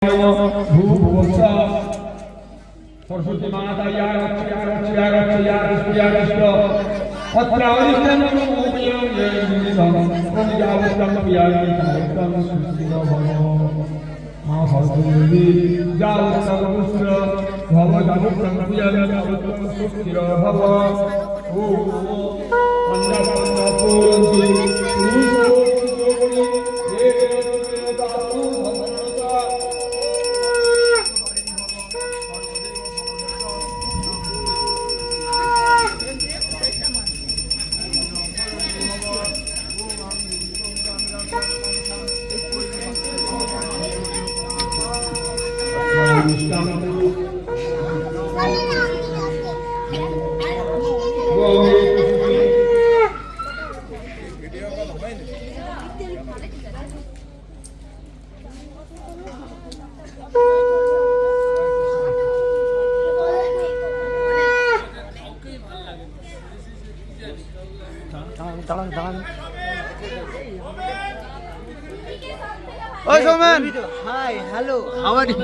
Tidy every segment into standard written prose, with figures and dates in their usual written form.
सरस्वती माता अत्र अवश्यं मां सरस्वती जावत्सर्वस्य भवदानुग्रहं पूजयामि सुस्थिरो भव Oh, Soman. Hi, hello. How are you?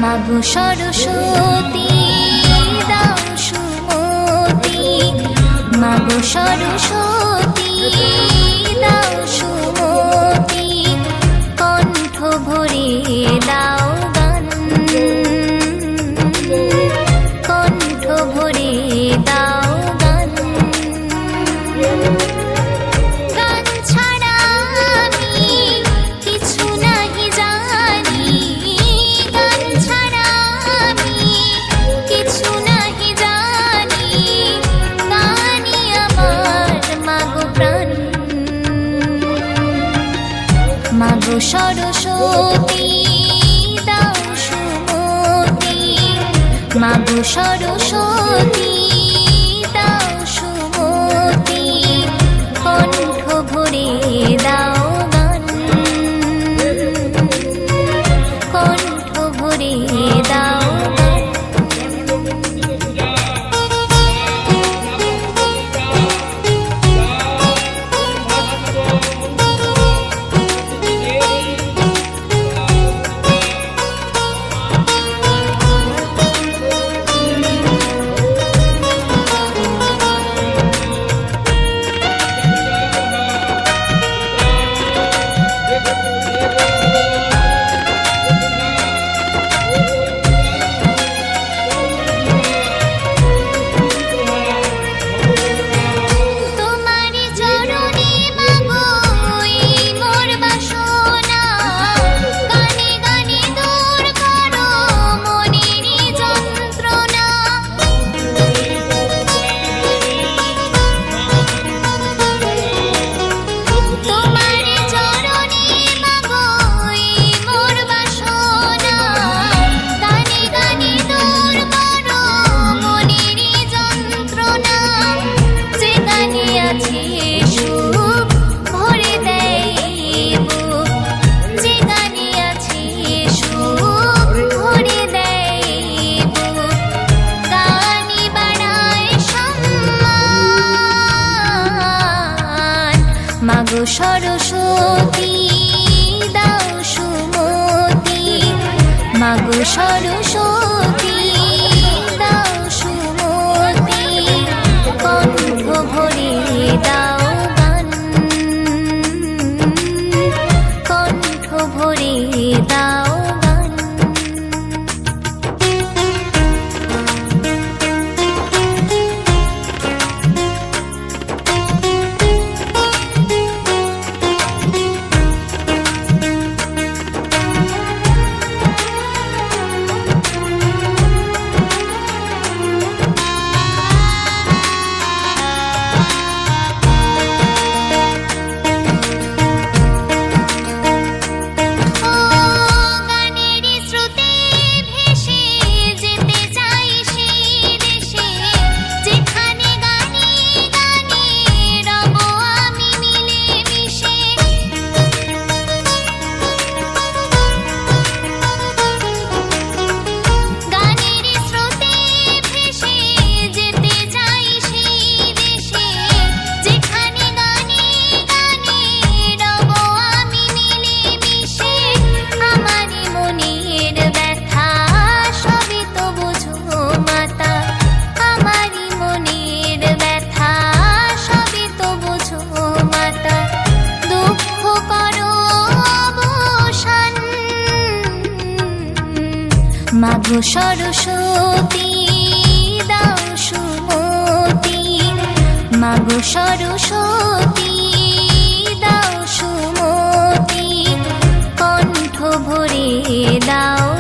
মাগো সরস্বতী দাও সুমতি, মাগো সরস্বতী দাও সুমতি, কণ্ঠ ভরে দাও গান, কণ্ঠ ভরে দাও গান, গান ছাড়া আমি কিছু নাহি জানি, গান ছাড়া আমি কিছু নাহি জানি, গানই আমার মাগো প্রাণ। মাগো সরস্বতী দাও সুমতি, মাগো সরস্বতী দাও সুমতি, কণ্ঠ ভরে দাও গান, কণ্ঠ ভরে দাও গান। তোমারি চরণে মাগো এই মোর বাসনা, গানে গানে দূর করো মনেরই যন্ত্রণা। তোমারি চরণে মাগো এই মোর বাসনা, গানে গানে দূর করো মনেরই যন্ত্রণা। যে গানে আছে সুখ ভরে দেয় বুক, যে গানে আছে সুখ ভরে দেয় বুক, গানই বাড়ায় সম্মান। মাগো সরস্বতী দাও সুমতি, মাগো সরস্বতী দাও সুমতি, কণ্ঠ ভরে দাও গান, কণ্ঠ ভরে দাও গান। সরস্বতী দাও সুমতি মাগো সরস্বতী দাও সুমতি কণ্ঠ ভরে দাও